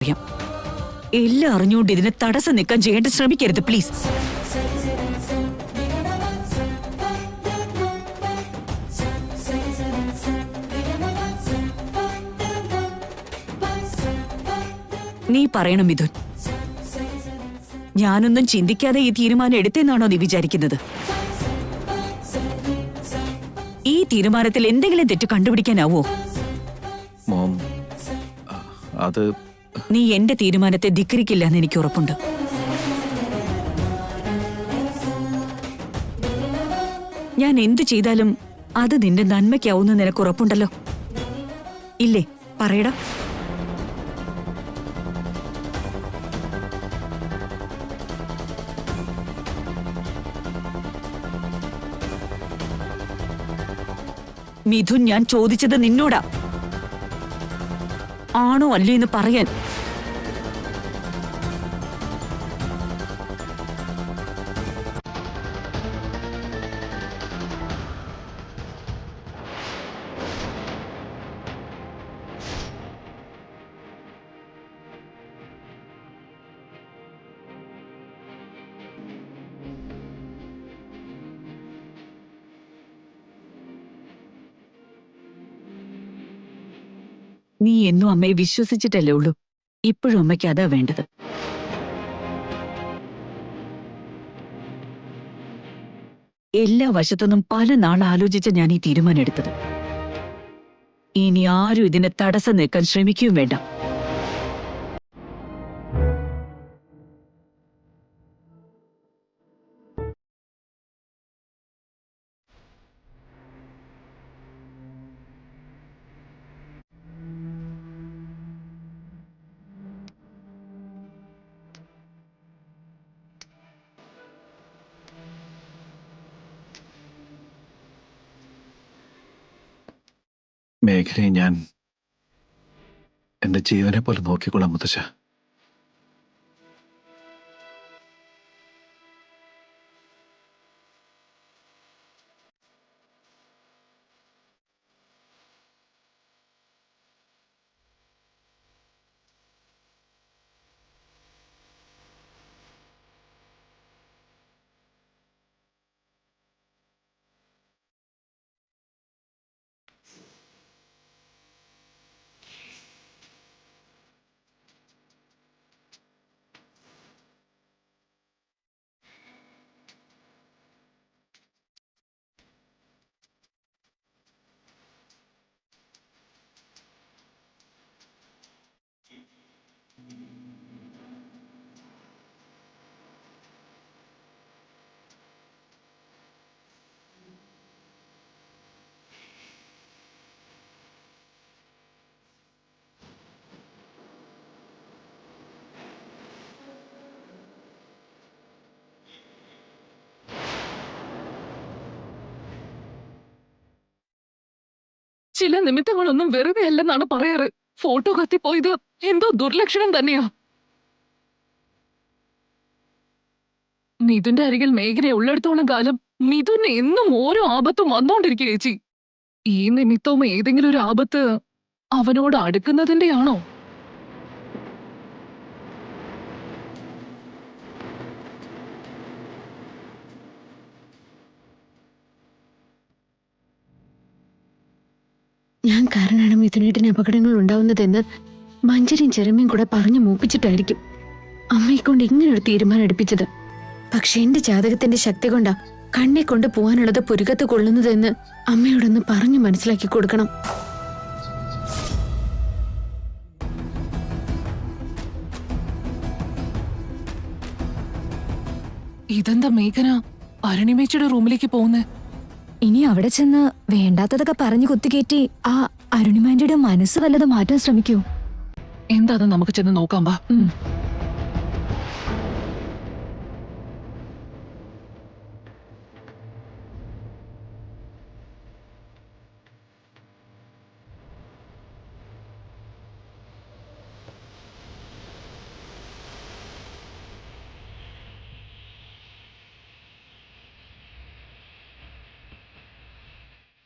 അറിയാം. എല്ലാം അറിഞ്ഞുകൊണ്ട് ഇതിനെ തടസ്സം നിൽക്കാൻ ചെയ്യേണ്ട ശ്രമിക്കരുത് പ്ലീസ്. നീ പറയണം മിഥുൻ, ഞാനൊന്നും ചിന്തിക്കാതെ ഈ തീരുമാനം എടുത്തെന്നാണോ നീ വിചാരിക്കുന്നത്? ഈ തീരുമാനത്തിൽ എന്തെങ്കിലും തെറ്റ് കണ്ടുപിടിക്കാനാവോ? മോം, അത് നീ എന്റെ തീരുമാനത്തെ ധിക്കരിക്കില്ലെന്ന് എനിക്ക് ഉറപ്പുണ്ട്. ഞാൻ എന്തു ചെയ്താലും അത് നിന്റെ നന്മയ്ക്കാവുന്ന നിനക്ക് ഉറപ്പുണ്ടല്ലോ ഇല്ലേ? പറയടാ. മിഥുൻ, ഞാൻ ചോദിച്ചത് നിന്നോടാ. ആണോ അല്ലേ എന്ന് പറയാൻ. നീ എന്നും അമ്മയെ വിശ്വസിച്ചിട്ടല്ലേ ഉള്ളൂ. ഇപ്പോഴും അമ്മയ്ക്ക് അതാ വേണ്ടത്. എല്ലാ വശത്തുനിന്നും പല നാൾ ആലോചിച്ച ഞാൻ ഈ തീരുമാനം എടുത്തത്. ഇനി ആരും ഇതിനെ തടസ്സം നിൽക്കാൻ ശ്രമിക്കുകയും വേണ്ട. മേഘനയെ ഞാൻ എന്റെ ജീവനെ പോലെ നോക്കിക്കൊള്ളാം മുത്തശ്ശ. ചില നിമിത്തങ്ങളൊന്നും വെറുതെ അല്ലെന്നാണ് പറയാറ്. ഫോട്ടോ കത്തിപ്പോയത് എന്തോ ദുർലക്ഷണം തന്നെയാ. മിഥുന്റെ അരികിൽ മേഘനയെ ഉള്ളിടത്തോളം കാലം മിഥുന് എന്നും ഓരോ ആപത്തും വന്നോണ്ടിരിക്കുക ചേച്ചി. ഈ നിമിത്തവും ഏതെങ്കിലും ഒരു ആപത്ത് അവനോട് അടുക്കുന്നതിന്റെയാണോ? ഞാൻ കാരണമാണ് മിഥുനേട്ടന് അപകടങ്ങൾ ഉണ്ടാവുന്നതെന്ന് മഞ്ജരിയും ചെറുമയും കൂടെ പറഞ്ഞു മൂപ്പിച്ചിട്ടായിരിക്കും അമ്മയെ കൊണ്ട് ഇങ്ങനൊരു തീരുമാനം എടുപ്പിച്ചത്. പക്ഷെ എന്റെ ജാതകത്തിന്റെ ശക്തി കൊണ്ടാ കണ്ണെ കൊണ്ട് പോവാനുള്ളത് പുരുകത്ത് കൊള്ളുന്നതെന്ന് അമ്മയോടൊന്ന് പറഞ്ഞു മനസ്സിലാക്കി കൊടുക്കണം. ഇതെന്താ മേഘന അരുണിമേച്ചിയുടെ റൂമിലേക്ക് പോകുന്നേ? ഇനി അവിടെ ചെന്ന് വേണ്ടാത്തതൊക്കെ പറഞ്ഞു കുത്തിക്കേറ്റി ആ അരുണിമാന്റെ മനസ്സ് വല്ലത് മാറ്റാൻ ശ്രമിക്കൂ. എന്താ അത് നമുക്ക് ചെന്ന് നോക്കാം വാ.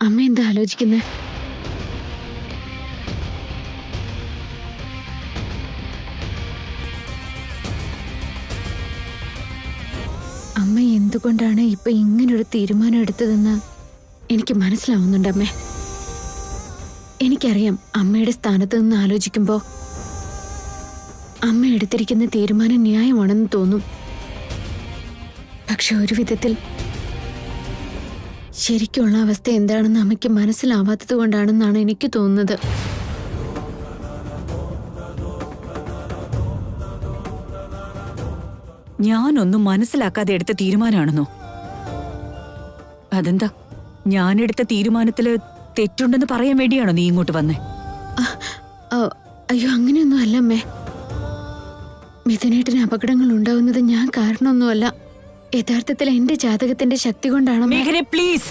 അമ്മ എന്താ ആലോചിക്കുന്നത്? എന്തുകൊണ്ടാണ് ഇപ്പൊ ഇങ്ങനൊരു തീരുമാനം എടുത്തതെന്ന് എനിക്ക് മനസ്സിലാവുന്നുണ്ട് അമ്മേ. എനിക്കറിയാം അമ്മയുടെ സ്ഥാനത്ത് നിന്ന് ആലോചിക്കുമ്പോ അമ്മ എടുത്തിരിക്കുന്ന തീരുമാനം ന്യായമാണെന്ന് തോന്നും. പക്ഷെ ഒരു വിധത്തിൽ ശരിക്കുള്ള അവസ്ഥ എന്താണെന്ന് അമ്മയ്ക്ക് മനസ്സിലാവാത്തത് കൊണ്ടാണെന്നാണ് എനിക്ക് തോന്നുന്നത്. ഞാനൊന്നും മനസ്സിലാക്കാതെ എടുത്ത തീരുമാനമാണെന്നോ? അതെന്താ, ഞാനെടുത്ത തീരുമാനത്തില് തെറ്റുണ്ടെന്ന് പറയാൻ വേണ്ടിയാണോ നീ ഇങ്ങോട്ട് വന്നേ? അയ്യോ, അങ്ങനെയൊന്നും അല്ല അമ്മേ. മിഥുനേട്ടന് അപകടങ്ങൾ ഉണ്ടാവുന്നത് ഞാൻ കാരണമൊന്നുമല്ല. യഥാർത്ഥത്തിൽ എന്റെ ജാതകത്തിന്റെ ശക്തി കൊണ്ടാണ്. മേഘനെ പ്ലീസ്,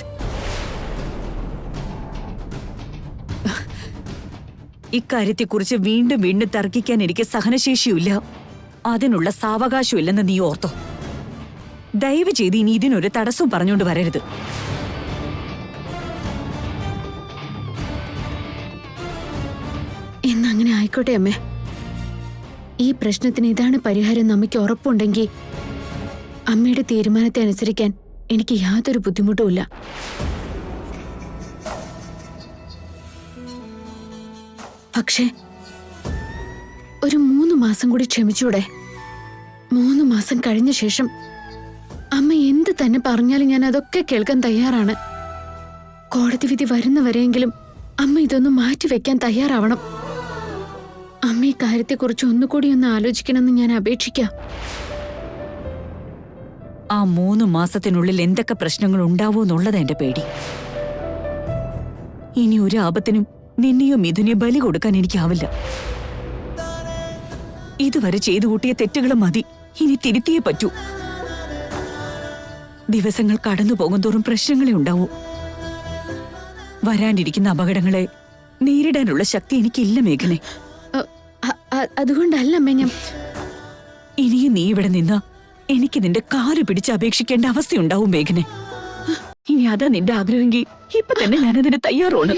ഇക്കാര്യത്തെക്കുറിച്ച് വീണ്ടും വീണ്ടും തർക്കിക്കാൻ എനിക്ക് സഹനശേഷിയില്ല, അതിനുള്ള സാവകാശമില്ലെന്ന് നീ ഓർത്തോ. ദയവ് ചെയ്ത് ഇനി ഇതിനൊരു തടസ്സവും പറഞ്ഞുകൊണ്ട് വരരുത്. എന്നങ്ങനെ ആയിക്കോട്ടെ അമ്മേ. ഈ പ്രശ്നത്തിന് ഇതാണ് പരിഹാരം നമുക്ക് ഉറപ്പുണ്ടെങ്കിൽ അമ്മയുടെ തീരുമാനത്തെ അനുസരിക്കാൻ എനിക്ക് യാതൊരു ബുദ്ധിമുട്ടുമില്ല. പക്ഷേ ഒരു 3 മാസം കൂടി ക്ഷമിച്ചൂടെ? 3 മാസം കഴിഞ്ഞ ശേഷം അമ്മ എന്ത് തന്നെ പറഞ്ഞാലും ഞാൻ അതൊക്കെ കേൾക്കാൻ തയ്യാറാണ്. കോടതി വിധി വരുന്നവരെയെങ്കിലും അമ്മ ഇതൊന്ന് മാറ്റിവെക്കാൻ തയ്യാറാവണം. അമ്മ ഈ കാര്യത്തെക്കുറിച്ച് ഒന്നുകൂടി ഒന്ന് ആലോചിക്കണമെന്ന് ഞാൻ അപേക്ഷിക്കാം. ആ 3 മാസത്തിനുള്ളിൽ എന്തൊക്കെ പ്രശ്നങ്ങൾ ഉണ്ടാവൂന്നുള്ളത് എന്റെ പേടി. ഇനി ഒരു ആപത്തിനും നിന്നെയോ മിഥുനെയോ ബലി കൊടുക്കാൻ എനിക്കാവില്ല. ഇതുവരെ ചെയ്തു കൂട്ടിയ തെറ്റുകൾ മതി, ഇനി തിരുത്തിയേ പറ്റൂ. ദിവസങ്ങൾ കടന്നു പോകുന്തോറും പ്രശ്നങ്ങളെ ഉണ്ടാവൂ. വരാനിരിക്കുന്ന അപകടങ്ങളെ നേരിടാനുള്ള ശക്തി എനിക്കില്ല മേഘനെ. അതുകൊണ്ടല്ല അമ്മേ ഞാൻ. ഇനിയും നീ ഇവിടെ നിന്നാ എനിക്ക് നിന്റെ കാല് പിടിച്ച് അപേക്ഷിക്കേണ്ട അവസ്ഥയുണ്ടാവും മേഘനെ. ഇനി അതാ നിന്റെ ആഗ്രഹമെങ്കിൽ ഇപ്പൊ തന്നെ ഞാനതിന് തയ്യാറാണ്.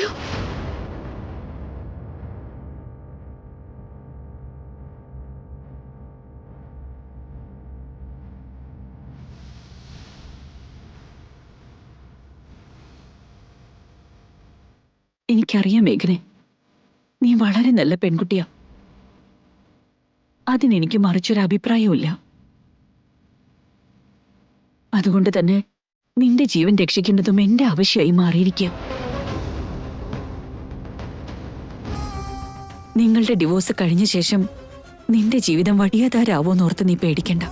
എനിക്കറിയാം മേഘനെ, നീ വളരെ നല്ല പെൺകുട്ടിയാ. അതിനെനിക്ക് മറിച്ചൊരു അഭിപ്രായവുമില്ല. അതുകൊണ്ട് തന്നെ നിന്റെ ജീവൻ രക്ഷിക്കേണ്ടതും എന്റെ ആവശ്യമായി മാറിയിരിക്കുക. നിങ്ങളുടെ ഡിവോഴ്സ് കഴിഞ്ഞ ശേഷം നിന്റെ ജീവിതം വഴിയാതാരാവോന്നോർത്ത് നീ പേടിക്കണ്ട.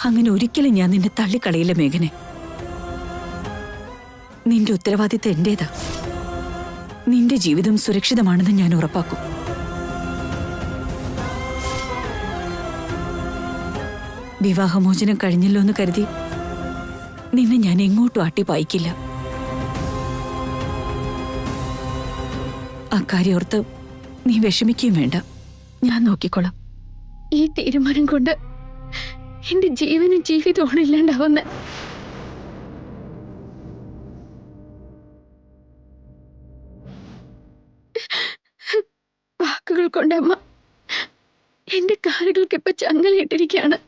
അങ്ങനെ ഒരിക്കലും ഞാൻ നിന്നെ തള്ളിക്കളയില്ല മേഘനെ. നിന്റെ ഉത്തരവാദിത്തം എന്റേതാ. നിന്റെ ജീവിതം സുരക്ഷിതമാണെന്ന് ഞാൻ ഉറപ്പാക്കും. വിവാഹമോചനം കഴിഞ്ഞല്ലോ എന്ന് കരുതി നിന്നെ ഞാൻ എങ്ങോട്ടും ആട്ടിപ്പായിക്കില്ല. അക്കാര്യം ഓർത്ത് നീ വിഷമിക്കുകയും വേണ്ട, ഞാൻ നോക്കിക്കോളാം. ഈ തീരുമാനം കൊണ്ട് എന്റെ ജീവനും ജീവിതമാണ് ഇല്ലാണ്ടാവുന്ന. വാക്കുകൾ കൊണ്ട് അമ്മ എന്റെ കാലുകൾക്ക് ഇപ്പൊ ചങ്ങലയിട്ടിരിക്കുകയാണ്.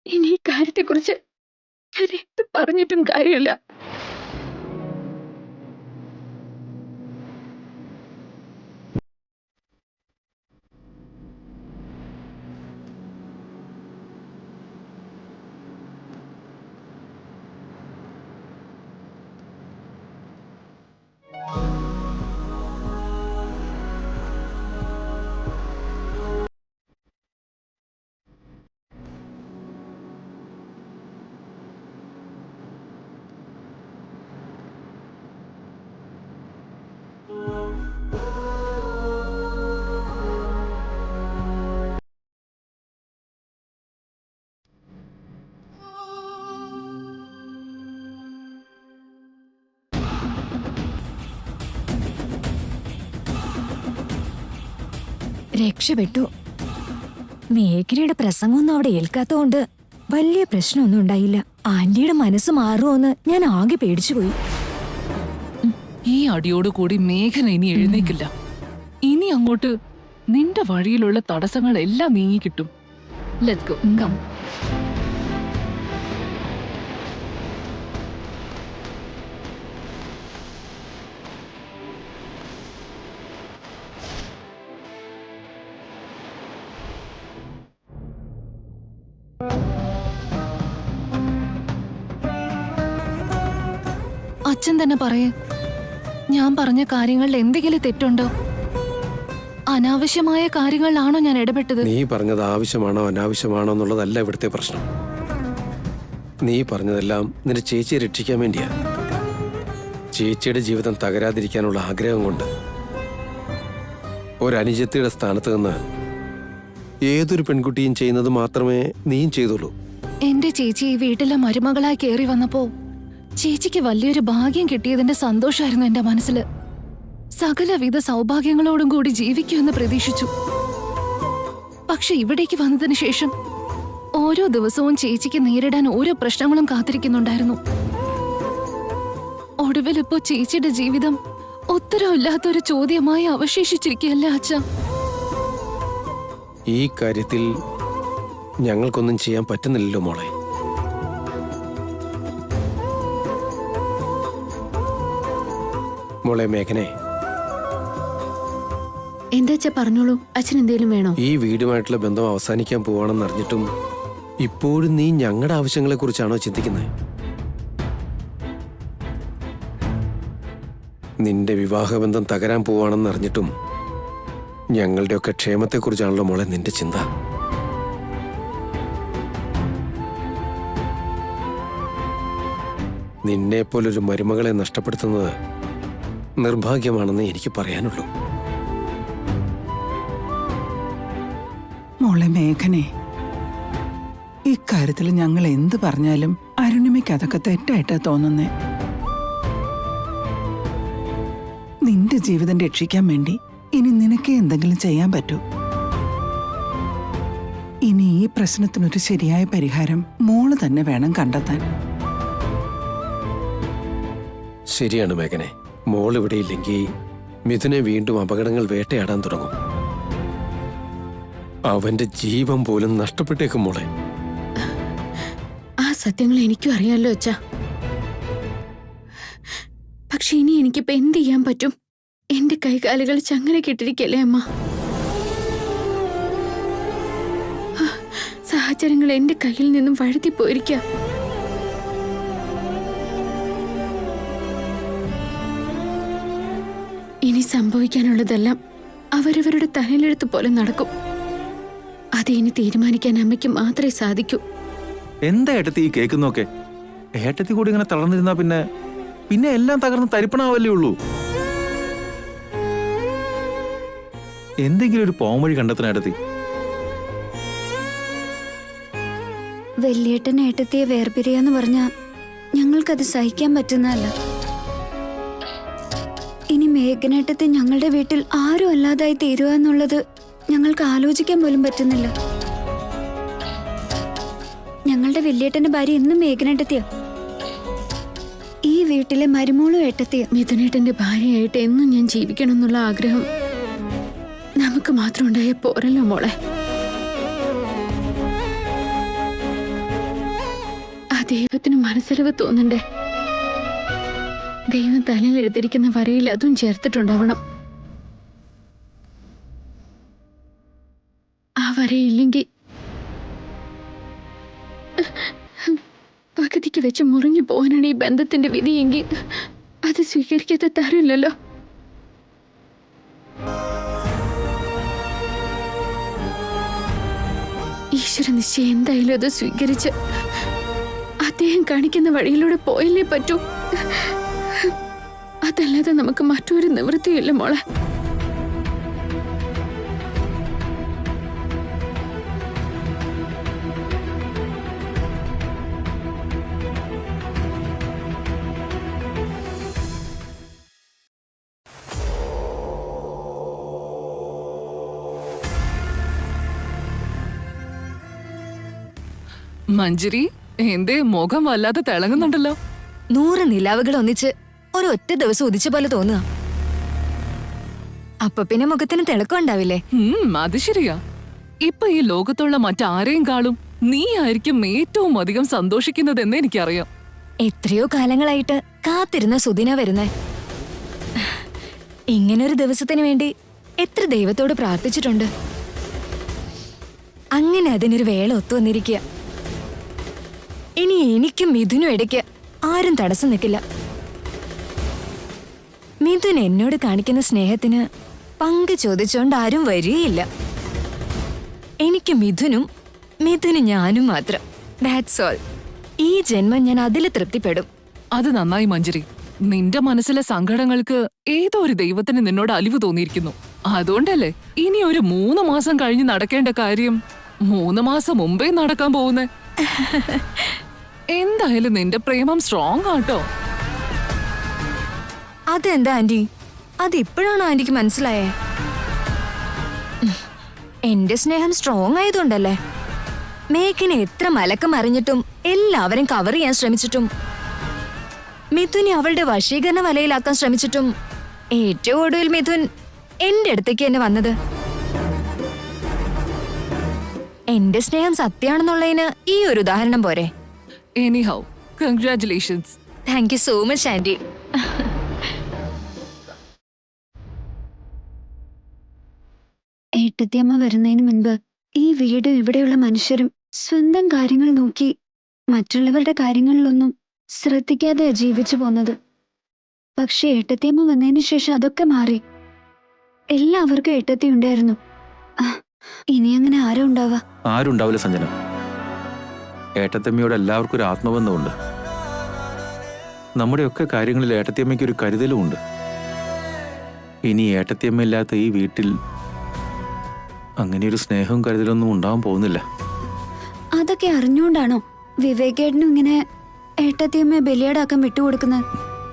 ഇനി ഈ കാര്യത്തെക്കുറിച്ച് ഞാൻ എന്ത് പറഞ്ഞിട്ടും കാര്യമില്ല. രക്ഷപ്പെട്ടു. മേഘനയുടെ പ്രസംഗമൊന്നും അവിടെ ഏൽക്കാത്തതുകൊണ്ട് വലിയ പ്രശ്നമൊന്നും ഉണ്ടായില്ല. ആന്റിയുടെ മനസ്സ് മാറുമോന്ന് ഞാൻ ആകെ പേടിച്ചുപോയി. ഈ അടിയോടുകൂടി മേഘന ഇനി എഴുന്നേക്കില്ല. ഇനി അങ്ങോട്ട് നിന്റെ വഴിയിലുള്ള തടസ്സങ്ങളെല്ലാം നീങ്ങിക്കിട്ടും. Let's go, come. അച്ഛൻ തന്നെ പറയേ, ഞാൻ പറഞ്ഞ കാര്യങ്ങളിൽ എന്തെങ്കിലും തെറ്റുണ്ടോ? അനാവശ്യമായ കാര്യങ്ങളിലാണോ ഞാൻ ഇടപെട്ടത്? നീ പറഞ്ഞത് ആവശ്യമാണോ അനാവശ്യമാണോ എന്നുള്ളതല്ല ഇവിടുത്തെ പ്രശ്നം. നീ പറഞ്ഞതെല്ലാം നിന്റെ ചേച്ചിയെ രക്ഷിക്കാൻ വേണ്ടിയാ. ചേച്ചിയുടെ ജീവിതം തകരാതിരിക്കാനുള്ള ആഗ്രഹം കൊണ്ട്. ഒരനുജത്തിയുടെ സ്ഥാനത്ത് നിന്ന് ഏതൊരു പെൺകുട്ടിയും ചെയ്യുന്നത് മാത്രമേ നീയും ചെയ്തുള്ളൂ. എന്റെ ചേച്ചി ഈ വീട്ടിലെ മരുമകളായി കയറി വന്നപ്പോ ചേച്ചിക്ക് വലിയൊരു ഭാഗ്യം കിട്ടിയതിന്റെ സന്തോഷമായിരുന്നു എന്റെ മനസ്സില്. സകലവിധ സൗഭാഗ്യങ്ങളോടും കൂടി ജീവിക്കുമെന്ന് പ്രതീക്ഷിച്ചു. പക്ഷെ ഇവിടേക്ക് വന്നതിന് ശേഷം ഓരോ ദിവസവും ചേച്ചിക്ക് നേരിടാൻ ഓരോ പ്രശ്നങ്ങളും കാത്തിരിക്കുന്നുണ്ടായിരുന്നു. ഒടുവിലിപ്പോ ചേച്ചിയുടെ ജീവിതം ഉത്തരവില്ലാത്തൊരു ചോദ്യമായി അവശേഷിച്ചിരിക്കുകയല്ല അച്ഛ. ഈ കാര്യത്തിൽ ഞങ്ങൾക്കൊന്നും ചെയ്യാൻ പറ്റുന്നില്ലല്ലോ മോളെ. മോളെ മേഘനെ, എന്താ അച്ഛാ പറഞ്ഞോളൂ. അച്ഛൻ എന്തേലും വേണോ? ഈ വീടുമായിട്ടുള്ള ബന്ധം അവസാനിക്കാൻ പോവാണെന്ന് അറിഞ്ഞിട്ടും ഇപ്പോഴും നീ ഞങ്ങളുടെ ആവശ്യങ്ങളെ കുറിച്ചാണോ ചിന്തിക്കുന്നത്? നിന്റെ വിവാഹബന്ധം തകരാൻ പോവാണെന്ന് അറിഞ്ഞിട്ടും ഞങ്ങളുടെയൊക്കെ ക്ഷേമത്തെക്കുറിച്ചാണല്ലോ മോളെ നിന്റെ ചിന്ത. നിന്നെപ്പോലൊരു മരുമകളെ നഷ്ടപ്പെടുത്തുന്നത് നിർഭാഗ്യമാണെന്ന് എനിക്ക് പറയാനുള്ളൂ. മോളെ മേഘനെ, ഇക്കാര്യത്തിൽ ഞങ്ങൾ എന്ത് പറഞ്ഞാലും അരുണിമയ്ക്ക് അതൊക്കെ തെറ്റായിട്ടാ തോന്നുന്നേ. നിന്റെ ജീവിതം രക്ഷിക്കാൻ വേണ്ടി ഇനി നിനക്ക് എന്തെങ്കിലും ചെയ്യാൻ പറ്റൂ. ഇനി ഈ പ്രശ്നത്തിനൊരു ശരിയായ പരിഹാരം മോള് തന്നെ വേണം കണ്ടെത്താൻ. ശരിയാണ് മേഘനെ. മോൾ ഇവിടെ ഇല്ലെങ്കിൽ മിഥുനെ വീണ്ടും അപകടങ്ങൾ വേട്ടയാടാൻ തുടങ്ങും. അവന്റെ ജീവൻ പോലും നഷ്ടപ്പെട്ടേക്കും മോളെ. ആ സത്യങ്ങൾ എനിക്കും അറിയാലോ അച്ഛാ. പക്ഷെ ഇനി എനിക്കിപ്പോ എന്ത് ചെയ്യാൻ പറ്റും? എന്റെ കൈകാലുകൾ ചങ്ങല കെട്ടിരിക്കല്ലേ അമ്മ. സാഹചര്യങ്ങൾ എന്റെ കയ്യിൽ നിന്നും വഴുതിപ്പോയിരിക്കാം. ഇനി സംഭവിക്കാനുള്ളതെല്ലാം അവരവരുടെ തലയിലെഴുത്ത് പോലെ നടക്കും. അത് ഇനി തീരുമാനിക്കാൻ അമ്മയ്ക്ക് മാത്രമേ സാധിക്കൂ. എന്താ ഏട്ടത്തി ഈ കേൾക്കുന്നൊക്കെ? ഏട്ടത്തി കൂടി ഇങ്ങനെ തളർന്നിരുന്നാ പിന്നെ എല്ലാം തകർന്ന് തരിപ്പണാവല്ലേ ഉള്ളൂ. എന്തെങ്കിലും ഒരു പോംവഴി കണ്ടെത്തണം ഏട്ടത്തി. വല്യേട്ടൻ ഏട്ടത്തിയെ വേർപിരിയാന്ന് പറഞ്ഞാ ഞങ്ങൾക്കത് സഹിക്കാൻ പറ്റുന്നതല്ല. ഇനി മേഘനേട്ടത്തെ ഞങ്ങളുടെ വീട്ടിൽ ആരും അല്ലാതായി തീരുക എന്നുള്ളത് ഞങ്ങൾക്ക് ആലോചിക്കാൻ പോലും പറ്റുന്നില്ല. ഞങ്ങളുടെ വല്യേട്ടന്റെ ഭാര്യ എന്നും മേഘനേട്ടത്തിയ. ഈ വീട്ടിലെ മരുമോളും ഏട്ടത്തിയ. മിഥുനേട്ടന്റെ ഭാര്യയായിട്ട് എന്നും ഞാൻ ജീവിക്കണം എന്നുള്ള ആഗ്രഹം നമുക്ക് മാത്രം ഉണ്ടായ പോരല്ലോ മോളെ. ആ ദൈവത്തിന് മനസ്സലിവ് തോന്നണ്ടേ? ദൈവം തലയിൽ എഴുതിയിരിക്കുന്ന വരയിൽ അതും ചേർത്തിട്ടുണ്ടാവണം. ആ വരയില്ലെങ്കിൽ പകുതിക്ക് വെച്ച് മുറിഞ്ഞു പോകാനാണ് ഈ ബന്ധത്തിന്റെ വിധിയെങ്കിൽ അത് സ്വീകരിക്കാതെ തരില്ലല്ലോ. ഈശ്വര നിശ്ചയം എന്തായാലും അത് സ്വീകരിച്ച് അദ്ദേഹം കാണിക്കുന്ന വഴിയിലൂടെ പോയല്ലേ പറ്റൂ. അതല്ലാതെ നമുക്ക് മറ്റൊരു നിവൃത്തിയില്ല മോളെ. മഞ്ജരി, എന്തേ മുഖം വല്ലാതെ തിളങ്ങുന്നുണ്ടല്ലോ? 100 നിലാവുകൾ ഒന്നിച്ച് ഒരു ഒറ്റ ദിവസം ഉദിച്ച പോലെ തോന്നുക. അപ്പൊ പിന്നെ മുഖത്തിന് തിളക്കം ഉണ്ടാവില്ലേ? അത് ശരിയാ. ഇപ്പൊ ഈ ലോകത്തുള്ള മറ്റാരെയും കാളും നീ ആയിരിക്കും ഏറ്റവും അധികം സന്തോഷിക്കുന്നതെന്ന് എനിക്കറിയാം. എത്രയോ കാലങ്ങളായിട്ട് കാത്തിരുന്ന സുദിന വരുന്നേ. ഇങ്ങനൊരു ദിവസത്തിന് വേണ്ടി എത്ര ദൈവത്തോട് പ്രാർത്ഥിച്ചിട്ടുണ്ട്. അങ്ങനെ അതിനൊരു വേള ഒത്തുവന്നിരിക്കുക. ഇനി എനിക്കും മിഥുനും ഇടയ്ക്ക് ആരും തടസ്സം നിൽക്കില്ല. മിഥുൻ എന്നോട് കാണിക്കുന്ന സ്നേഹത്തിന് പങ്ക് ചോദിച്ചോണ്ട് ആരും വരികയില്ല. എനിക്ക് മിഥുനും ഞാനും മാത്രം. That's all. ഈ ജന്മം ഞാൻ അതിൽ തൃപ്തിപ്പെടും. അത് നന്നായി മഞ്ജരി. നിന്റെ മനസ്സിലെ സങ്കടങ്ങൾക്ക് ഏതോ ഒരു ദൈവത്തിന് നിന്നോട് അലിവ് തോന്നിയിരിക്കുന്നു. അതുകൊണ്ടല്ലേ ഇനി ഒരു 3 മാസം കഴിഞ്ഞ് നടക്കേണ്ട കാര്യം 3 മാസം മുമ്പേ നടക്കാൻ പോകുന്നേ. എന്തായാലും നിന്റെ പ്രേമം സ്ട്രോങ് ആട്ടോ. അതെന്താ ആന്റി? അതിപ്പോഴാണോ ആന്റിക്ക് മനസ്സിലായേ? എന്റെ സ്നേഹം സ്ട്രോങ് ആയതുകൊണ്ടല്ലേ. മേഘിനെ എത്ര മലക്കം അറിഞ്ഞിട്ടും എല്ലാവരും കവർ ചെയ്യാൻ ശ്രമിച്ചിട്ടും മിഥുനെ അവളുടെ വശീകരണ വലയിലാക്കാൻ ശ്രമിച്ചിട്ടും ഏറ്റവും ഒടുവിൽ മിഥുൻ എന്റെ അടുത്തേക്ക് തന്നെ വന്നത്. എന്റെ സ്നേഹം സത്യമാണെന്നുള്ളതിന് ഈ ഒരു ഉദാഹരണം പോരെ? Anyhow, congratulations. Thank you so much aunty. ഏട്ടത്തിയമ്മ വരുന്നതിന് മുൻപ് ഈ വീടും ഇവിടെയുള്ള മനുഷ്യരും സ്വന്തം കാര്യങ്ങൾ നോക്കി മറ്റുള്ളവരുടെ കാര്യങ്ങളിലൊന്നും ശ്രദ്ധിക്കാതെ ജീവിച്ചു പോന്നത്. പക്ഷെ ഏട്ടത്തിയമ്മ വന്നതിന് ശേഷം അതൊക്കെ മാറി. എല്ലാവർക്കും ഏട്ടത്തി ഉണ്ടായിരുന്നു. ഇനി അങ്ങനെ ആരും ഉണ്ടാവാ? ആരും ഉണ്ടാവില്ല സഞ്ജന. ഏട്ടത്തമ്മയോട് എല്ലാവർക്കും ഒരു ആത്മബന്ധമുണ്ട്. നമ്മുടെയൊക്കെ കാര്യങ്ങളിൽ ഏട്ടത്തിയമ്മയ്ക്ക് ഒരു കരുതലുമുണ്ട്. ഇനി ഏട്ടത്തിയമ്മ ഇല്ലാത്ത ഈ വീട്ടിൽ അങ്ങനെയൊരു സ്നേഹവും കരുതലൊന്നും ഉണ്ടാവാൻ പോകുന്നില്ല. അതൊക്കെ അറിഞ്ഞുകൊണ്ടാണോ വിവേകേട്ടനും ഇങ്ങനെ ഏട്ടത്തിയമ്മയെ ബലിയാടാക്കാൻ വിട്ടുകൊടുക്കുന്നത്?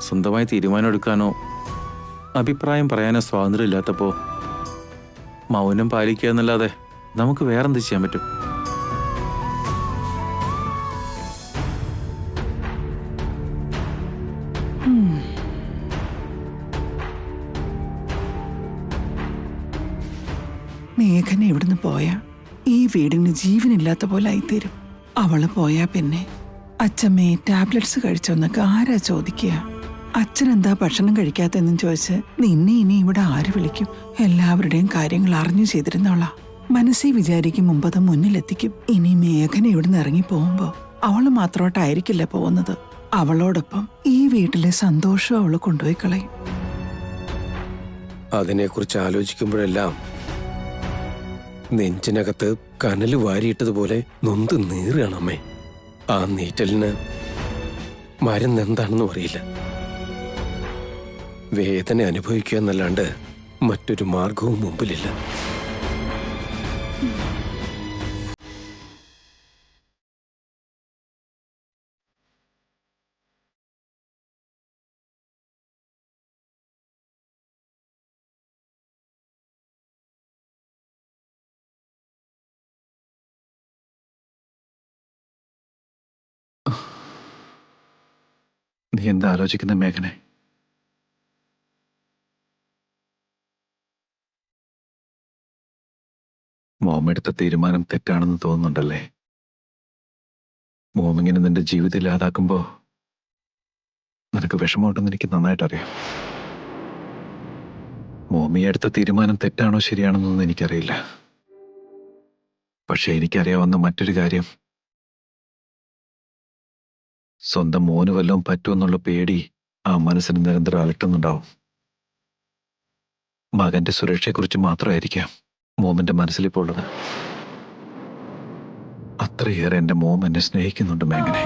സ്വന്തമായി തീരുമാനം എടുക്കാനോ അഭിപ്രായം പറയാനോ സ്വാതന്ത്ര്യം ഇല്ലാത്തപ്പോ മൗനം പാലിക്കുക എന്നല്ലാതെ നമുക്ക് വേറെന്ത് ചെയ്യാൻ പറ്റും? മേഘന ഇവിടുന്ന് പോയാ ഈ വീടിന് ജീവനില്ലാത്ത പോലെ ആയിത്തീരും. അവള് പോയാ പിന്നെ അച്ഛമ്മയെ ടാബ്ലറ്റ്സ് കഴിച്ചോന്നൊക്കെ ആരാ ചോദിക്കുക? അച്ഛനെന്താ ഭക്ഷണം കഴിക്കാത്തെന്നും ചോദിച്ച് നിന്നെ ഇനി ഇവിടെ ആര് വിളിക്കും? എല്ലാവരുടെയും കാര്യങ്ങൾ അറിഞ്ഞു ചെയ്തിരുന്നവളാ. മനസ്സിൽ വിചാരിക്കും മുമ്പത് മുന്നിലെത്തിക്കും. ഇനി മേഘന ഇവിടുന്ന് ഇറങ്ങി പോകുമ്പോ അവള് മാത്രമായിട്ടായിരിക്കില്ല പോകുന്നത്. അവളോടൊപ്പം ഈ വീട്ടിലെ സന്തോഷം അവള് കൊണ്ടുപോയി കളയും. അതിനെക്കുറിച്ച് ആലോചിക്കുമ്പോഴെല്ലാം നെഞ്ചിനകത്ത് കനല് വാരിയിട്ടതുപോലെ നൊന്ത് നീറുകയാണ് അമ്മേ. ആ നീറ്റലിന് മരുന്ന് എന്താണെന്നും അറിയില്ല. വേദന അനുഭവിക്കുക എന്നല്ലാണ്ട് മറ്റൊരു മാർഗവും മുമ്പിലില്ല. നീ എന്താ ആലോചിക്കുന്ന മേഘനെ? മോമെടുത്ത തീരുമാനം തെറ്റാണെന്ന് തോന്നുന്നുണ്ടല്ലേ? മോമിങ്ങനെ നിന്റെ ജീവിതം ഇല്ലാതാക്കുമ്പോ നിനക്ക് വിഷമമുണ്ടെന്ന് എനിക്ക് നന്നായിട്ടറിയാം. മോമി എടുത്ത തീരുമാനം തെറ്റാണോ ശരിയാണെന്നൊന്നും എനിക്കറിയില്ല. പക്ഷെ എനിക്കറിയാവുന്ന മറ്റൊരു കാര്യം, സ്വന്തം മോന് വല്ലതും പറ്റുമെന്നുള്ള പേടി ആ മനസ്സിന് നിരന്തരം അലട്ടുന്നുണ്ടാവും. മകന്റെ സുരക്ഷയെക്കുറിച്ച് മാത്രമായിരിക്കാം മോമിന്റെ മനസ്സിലിപ്പോൾ ഉള്ളത്. അത്രയേറെ എന്റെ മോം എന്നെ സ്നേഹിക്കുന്നുണ്ട് മേഘനെ.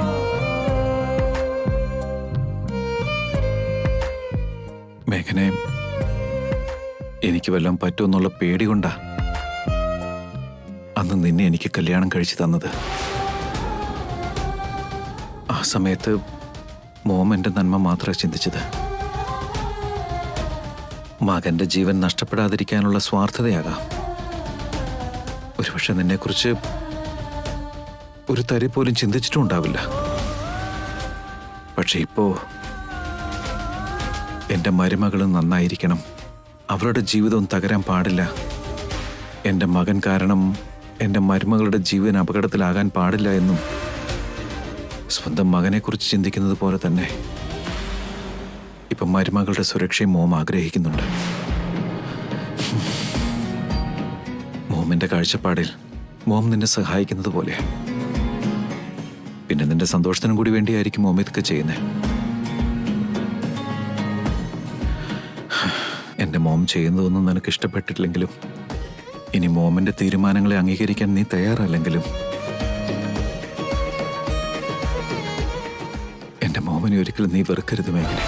മേഘനെ, എനിക്ക് വല്ലതും പറ്റുമെന്നുള്ള പേടി കൊണ്ടാ അന്ന് നിന്നെ എനിക്ക് കല്യാണം കഴിച്ചു തന്നത്. ആ സമയത്ത് മോം എന്റെ നന്മ മാത്രമേ ചിന്തിച്ചത്. മകന്റെ ജീവൻ നഷ്ടപ്പെടാതിരിക്കാനുള്ള സ്വാർത്ഥതയാകാം. ഒരുപക്ഷെ നിന്നെക്കുറിച്ച് ഒരു തരി പോലും ചിന്തിച്ചിട്ടും ഉണ്ടാവില്ല. പക്ഷെ ഇപ്പോ എന്റെ മരുമകളും നന്നായിരിക്കണം, അവരുടെ ജീവിതവും തകരാൻ പാടില്ല. എൻ്റെ മകൻ കാരണം എൻ്റെ മരുമകളുടെ ജീവൻ അപകടത്തിലാകാൻ പാടില്ല എന്നും സ്വന്തം മകനെക്കുറിച്ച് ചിന്തിക്കുന്നത് പോലെ തന്നെ ഇപ്പം മരുമകളുടെ സുരക്ഷയും മോം ആഗ്രഹിക്കുന്നുണ്ട്. മോമിൻ്റെ കാഴ്ചപ്പാടിൽ മോം നിന്നെ സഹായിക്കുന്നത് പോലെ. പിന്നെ നിന്റെ സന്തോഷത്തിനും കൂടി വേണ്ടിയായിരിക്കും മോം ഇതൊക്കെ ചെയ്യുന്നത്. എൻ്റെ മോം ചെയ്യുന്നതൊന്നും നിനക്ക് ഇഷ്ടപ്പെട്ടിട്ടില്ലെങ്കിലും ഇനി മോമിൻ്റെ തീരുമാനങ്ങളെ അംഗീകരിക്കാൻ നീ തയ്യാറല്ലെങ്കിലും എൻ്റെ മോമിനെ ഒരിക്കലും നീ വെറുക്കരുത് മേഘനെ.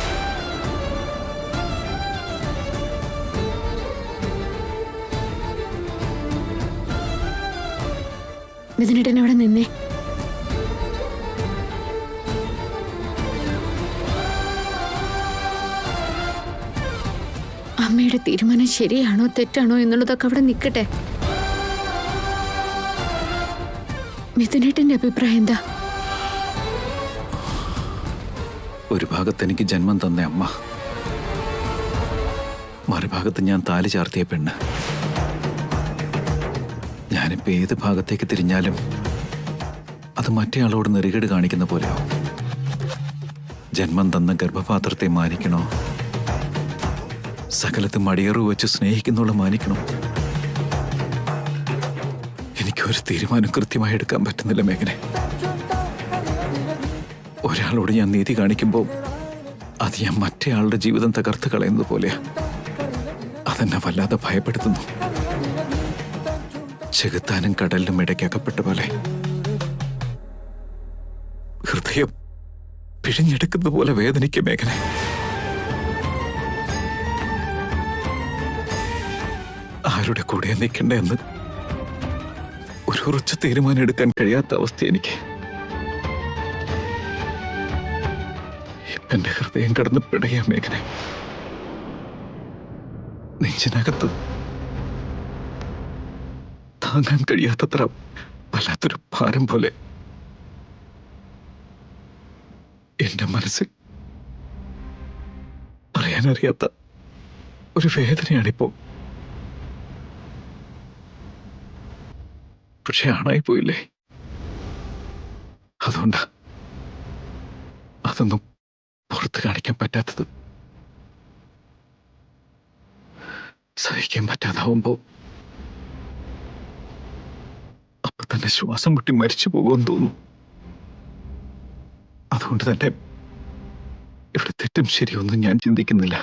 മിഥുനേട്ടൻ അവിടെ നിന്നേ. അമ്മയുടെ തീരുമാനം ശരിയാണോ തെറ്റാണോ എന്നുള്ളതൊക്കെ അവിടെ നിൽക്കട്ടെ. മിഥുനേട്ടന്റെ അഭിപ്രായം എന്താ? ഒരു ഭാഗത്ത് എനിക്ക് ജന്മം തന്ന അമ്മ, മറുഭാഗത്ത് ഞാൻ താലി ചാർത്തിയ പെണ്ണ്. ഞാനിപ്പോ ഏത് ഭാഗത്തേക്ക് തിരിഞ്ഞാലും അത് മറ്റേയാളോട് നെറുകേട് കാണിക്കുന്ന പോലെയാവും. ജന്മം തന്ന ഗർഭപാത്രത്തെ മാനിക്കണോ, സകലത്ത് മടിയറു വെച്ച് സ്നേഹിക്കുന്നോളം മാനിക്കണോ? എനിക്കൊരു തീരുമാനം കൃത്യമായി എടുക്കാൻ പറ്റുന്നില്ല മേഘനെ. ഒരാളോട് ഞാൻ നീതി കാണിക്കുമ്പോൾ അത് ഞാൻ മറ്റേയാളുടെ ജീവിതം തകർത്ത് കളയുന്നത് പോലെയാ. അതെന്നെ വല്ലാതെ ഭയപ്പെടുത്തുന്നു. ചെകുത്താനും കടലിനും ഇടയ്ക്കകപ്പെട്ട പോലെ ഹൃദയം പിഴിഞ്ഞെടുക്കുന്ന പോലെ വേദനിക്കും മേഘനെ. ആരുടെ കൂടെ നിൽക്കണ്ടെന്ന് ഒരു ഉറച്ച തീരുമാനം എടുക്കാൻ കഴിയാത്ത അവസ്ഥ എനിക്ക്. എന്റെ ഹൃദയം കടന്ന് പിടയാ മേഘനെ. നെഞ്ചിനകത്ത് താങ്ങാൻ കഴിയാത്തത്ര വല്ലാത്തൊരു ഭാരം പോലെ എന്റെ മനസ്സിൽ പറയാനറിയാത്ത ഒരു വേദനയാണിപ്പോ. പക്ഷെ ആണായി പോയില്ലേ, അതുകൊണ്ടാ അതൊന്നും പുറത്ത് കാണിക്കാൻ പറ്റാത്തത്. സഹിക്കാൻ പറ്റാതാവുമ്പോ അപ്പൊ തന്നെ ശ്വാസം മുട്ടി മരിച്ചു പോകുമെന്ന് തോന്നും. അതുകൊണ്ട് തന്നെ ഇവിടെ തെറ്റും ശരിയൊന്നും ഞാൻ ചിന്തിക്കുന്നില്ല.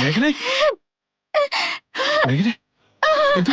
മേഘനെ, മേഘനെ, എന്ത്